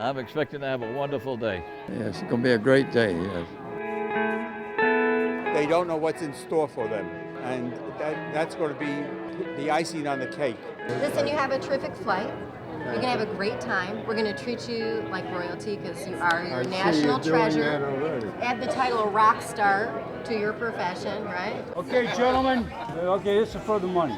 I'm expecting to have a wonderful day. Yes, it's going to be a great day, yes. They don't know what's in store for them, and that's going to be the icing on the cake. Listen, you have a terrific flight. You're going to have a great time. We're going to treat you like royalty because you are your national treasure. Add the title of rock star to your profession, right? Okay, gentlemen. Okay, this is for the money.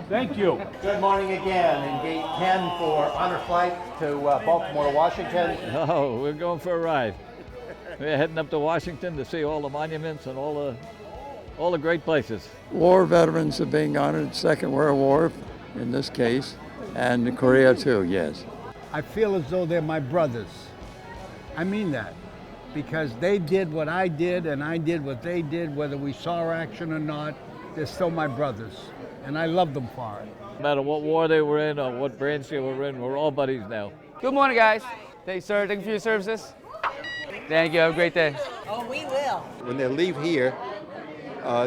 Thank you. Good morning again. In gate 10 for honor flight to Baltimore, Washington. Oh, we're going for a ride. We're heading up to Washington to see all the monuments and all the great places. War veterans are being honored, Second World War in this case, and Korea too, yes. I feel as though they're my brothers. I mean that. Because they did what I did and I did what they did, whether we saw action or not, they're still my brothers. And I love them for it. No matter what war they were in or what branch they were in, we're all buddies now. Good morning, guys. Thank you, sir. Thank you for your services. Thank you. Have a great day. Oh, we will. When they leave here,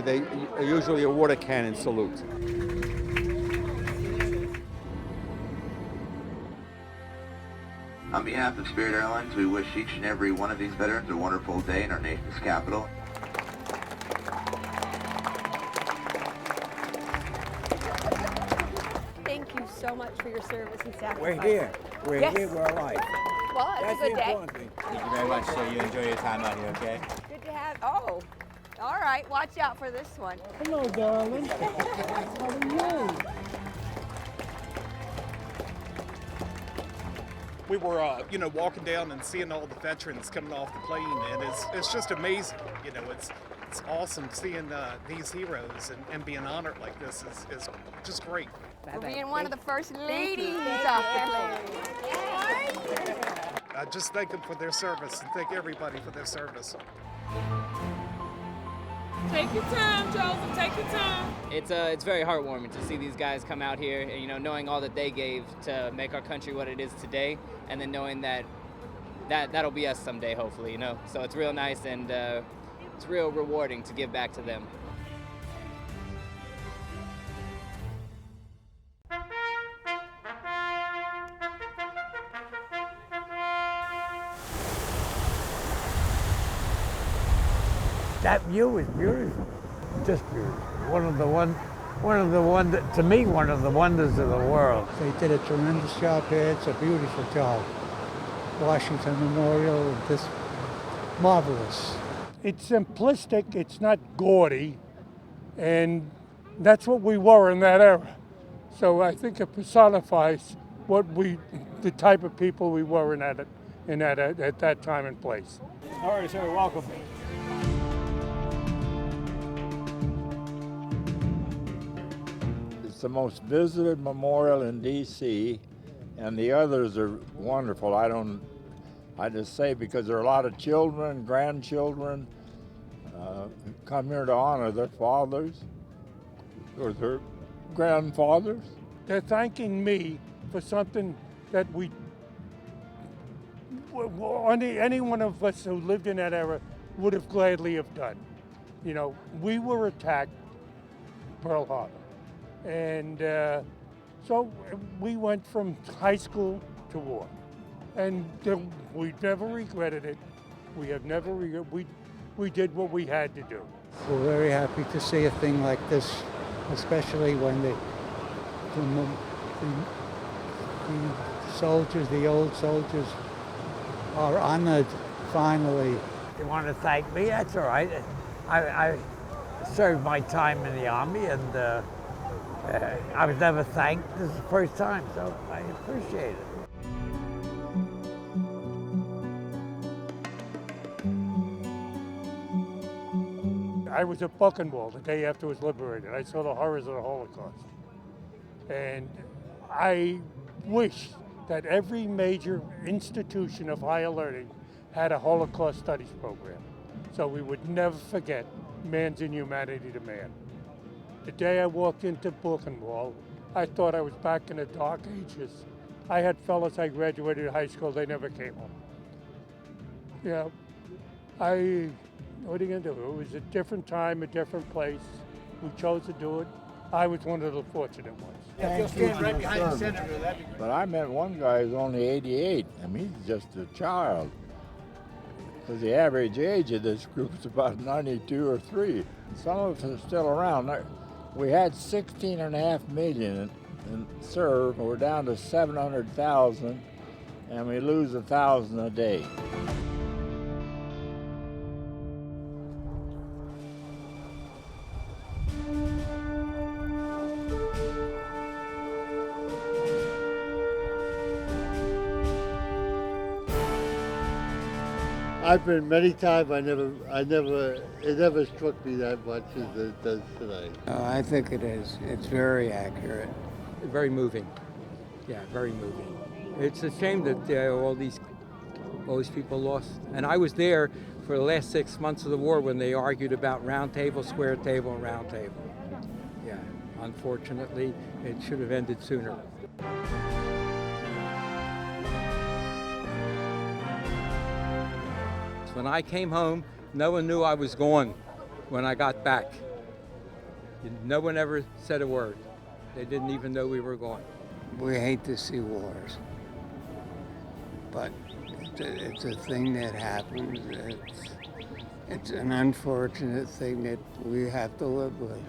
they usually a water cannon salute. On behalf of Spirit Airlines, we wish each and every one of these veterans a wonderful day in our nation's capital. Thank you so much for your service and sacrifice. We're here. We're Yes. here. We're alive. Well, it's a good day. Thank you very much, sir. You enjoy your time out here, okay? Good to have. Oh, all right. Watch out for this one. Hello, darling. How are you? We were, walking down and seeing all the veterans coming off the plane, and it's just amazing. It's awesome seeing these heroes and being honored like this is just great. For being one of the first ladies off the plane. I just thank them for their service and thank everybody for their service. Take your time, Joseph. Take your time. It's very heartwarming to see these guys come out here, and, knowing all that they gave to make our country what it is today, and then knowing that'll be us someday, hopefully. So it's real nice, and it's real rewarding to give back to them. That view is beautiful, just beautiful. One of the to me, one of the wonders of the world. They did a tremendous job here. It's a beautiful job. Washington Memorial, this marvelous. It's simplistic. It's not gaudy, and that's what we were in that era. So I think it personifies the type of people we were at that time and place. All right, sir. Welcome. It's the most visited memorial in D.C., and the others are wonderful. I just say because there are a lot of children, grandchildren, who come here to honor their fathers or their grandfathers. They're thanking me for something that any one of us who lived in that era would have gladly have done. We were attacked Pearl Harbor. And so we went from high school to war. And we never regretted it. We have never regretted. We did what we had to do. We're very happy to see a thing like this, especially when the soldiers, the old soldiers, are honored finally. You want to thank me? That's all right. I served my time in the Army, and I was never thanked. This is the first time, so I appreciate it. I was at Buchenwald the day after it was liberated. I saw the horrors of the Holocaust. And I wish that every major institution of higher learning had a Holocaust studies program, so we would never forget man's inhumanity to man. The day I walked into Buchenwald, I thought I was back in the dark ages. I had fellows I graduated high school, they never came home. What are you gonna do? It was a different time, a different place. We chose to do it, I was one of the fortunate ones. If you'll stand right behind the senator, that'd be great. But I met one guy who's only 88. I mean, he's just a child. Because the average age of this group is about 92 or 3. Some of us are still around. We had 16.5 million in serve. We're down to 700,000, and we lose 1,000 a day. I've been many times. It never struck me that much as it does tonight. I think it is. It's very accurate. Very moving. Yeah, very moving. It's a shame that all these people lost. And I was there for the last 6 months of the war when they argued about round table, square table, and round table. Yeah, unfortunately, it should have ended sooner. When I came home, no one knew I was gone when I got back. No one ever said a word. They didn't even know we were gone. We hate to see wars, but it's a thing that happens. It's an unfortunate thing that we have to live with.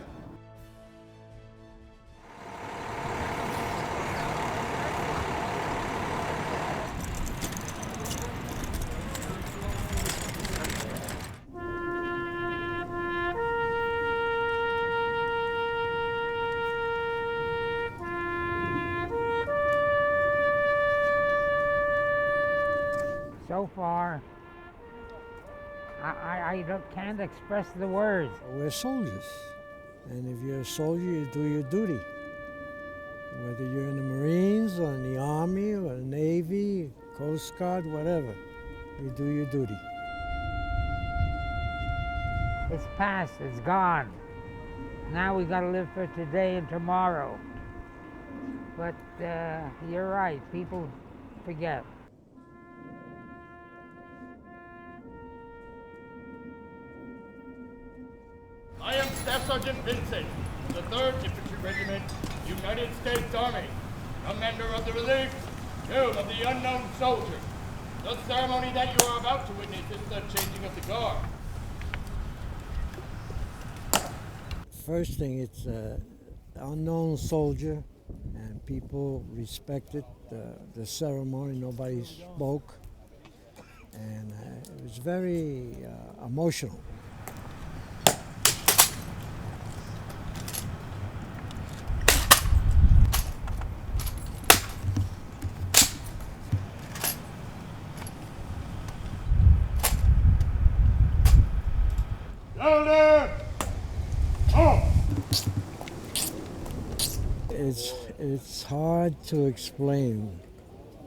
So far, I can't express the words. We're soldiers, and if you're a soldier, you do your duty. Whether you're in the Marines, or in the Army, or the Navy, Coast Guard, whatever, you do your duty. It's past, it's gone. Now we gotta live for today and tomorrow. But you're right, people forget. I am Staff Sergeant Vincent, the 3rd Infantry Regiment, United States Army, commander of the relief, Guild of the Unknown Soldier. The ceremony that you are about to witness is the changing of the guard. First thing, it's an unknown soldier, and people respected the ceremony. Nobody spoke, and it was very emotional. It's hard to explain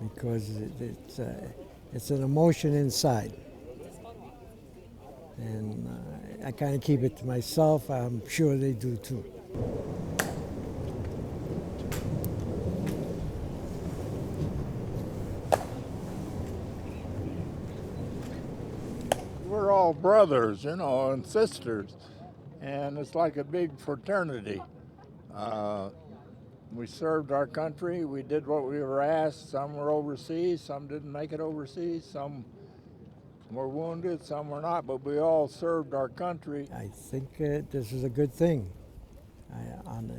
because it's an emotion inside, and I kind of keep it to myself. I'm sure they do too. We're all brothers, you know, and sisters, and it's like a big fraternity. We served our country, we did what we were asked. Some were overseas, some didn't make it overseas, some were wounded, some were not, but we all served our country. I think this is a good thing.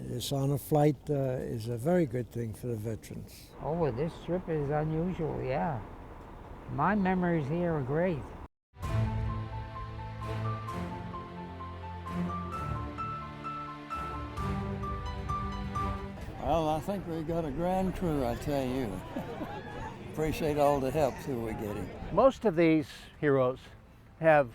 This honor flight is a very good thing for the veterans. Oh, well, this trip is unusual, yeah. My memories here are great. Well, I think we got a grand crew, I tell you. Appreciate all the help too we're getting. Most of these heroes have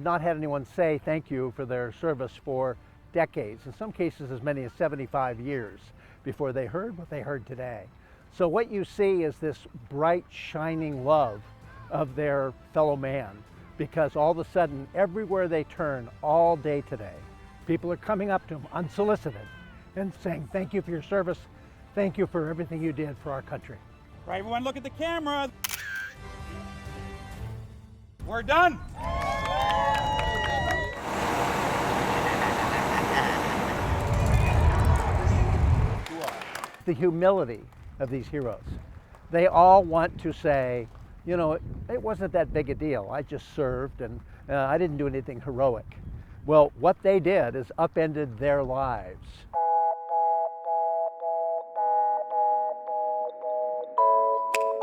not had anyone say thank you for their service for decades, in some cases as many as 75 years before they heard what they heard today. So what you see is this bright, shining love of their fellow man, because all of a sudden, everywhere they turn all day today, people are coming up to them unsolicited and saying, thank you for your service, thank you for everything you did for our country. Right, everyone look at the camera. We're done. the humility of these heroes. They all want to say, you know, it wasn't that big a deal. I just served and I didn't do anything heroic. Well, what they did is upended their lives.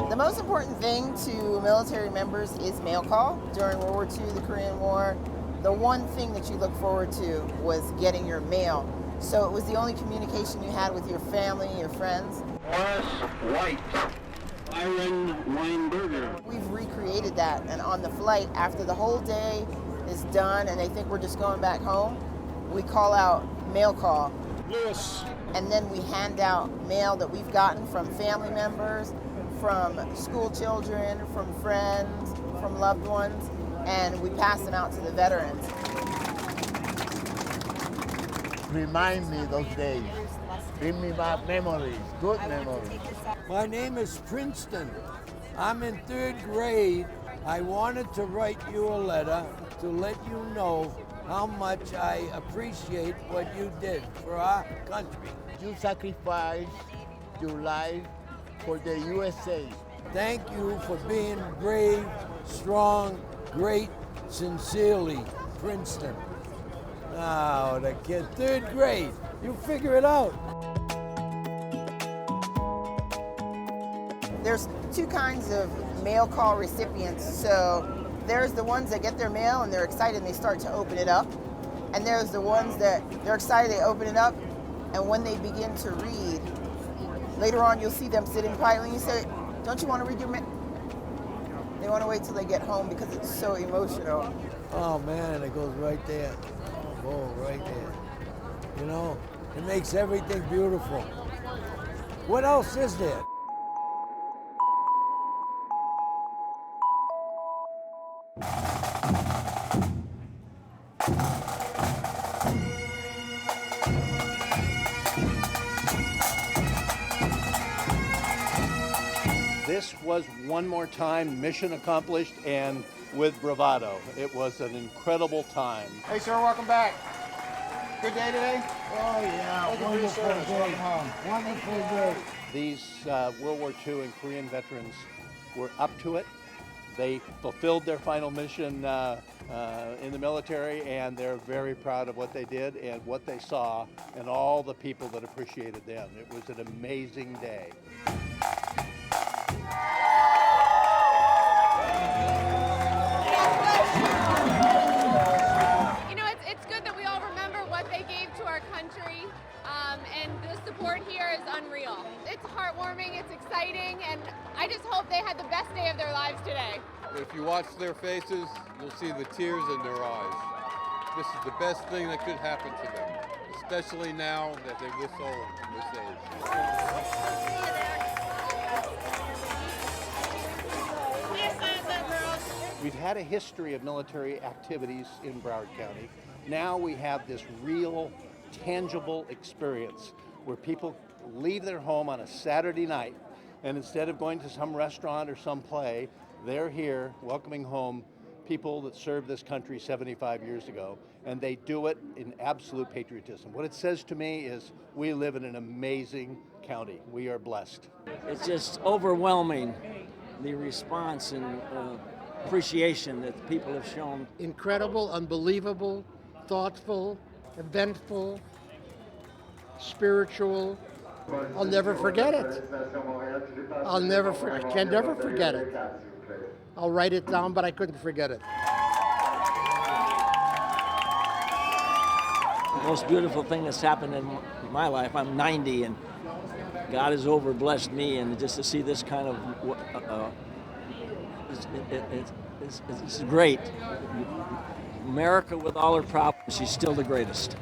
The most important thing to military members is mail call. During World War II, the Korean War, the one thing that you look forward to was getting your mail. So it was the only communication you had with your family, your friends. Horace White, Byron Weinberger. We've recreated that, and on the flight, after the whole day is done and they think we're just going back home, we call out mail call. Lewis. And then we hand out mail that we've gotten from family members, from school children, from friends, from loved ones, and we pass them out to the veterans. Remind me those days. Bring me back memories, good memories. My name is Princeton. I'm in 3rd grade. I wanted to write you a letter to let you know how much I appreciate what you did for our country. You sacrificed your life for the USA. Thank you for being brave, strong, great, sincerely, Princeton. Oh, the kid, 3rd grade. You figure it out. There's two kinds of mail call recipients. So there's the ones that get their mail and they're excited and they start to open it up. And there's the ones that they're excited, they open it up, and when they begin to read, later on you'll see them sitting quietly and you say, don't you want to read your mail? They want to wait till they get home because it's so emotional. Oh man, it goes right there. Oh, right there. You know, it makes everything beautiful. What else is there? This was one more time mission accomplished and with bravado. It was an incredible time. Hey, sir, welcome back. Good day today? Oh, yeah. Thank you for your service. Welcome home. Wonderful day. These World War II and Korean veterans were up to it. They fulfilled their final mission in the military, and they're very proud of what they did and what they saw and all the people that appreciated them. It was an amazing day. You know, it's good that we all remember what they gave to our country, and the support here is unreal. It's heartwarming, it's exciting, and I just hope they had the best day of their lives today. If you watch their faces, you'll see the tears in their eyes. This is the best thing that could happen to them, especially now that they're this old, this age. We've had a history of military activities in Broward County. Now we have this real, tangible experience where people leave their home on a Saturday night, and instead of going to some restaurant or some play, they're here welcoming home people that served this country 75 years ago, and they do it in absolute patriotism. What it says to me is we live in an amazing county. We are blessed. It's just overwhelming, the response and appreciation that people have shown. Incredible, unbelievable, thoughtful, eventful, spiritual. I'll never forget it. I can never forget it. I'll write it down, but I couldn't forget it. The most beautiful thing that's happened in my life, I'm 90, and God has overblessed me, and just to see this kind of, it's great. America, with all her problems, she's still the greatest.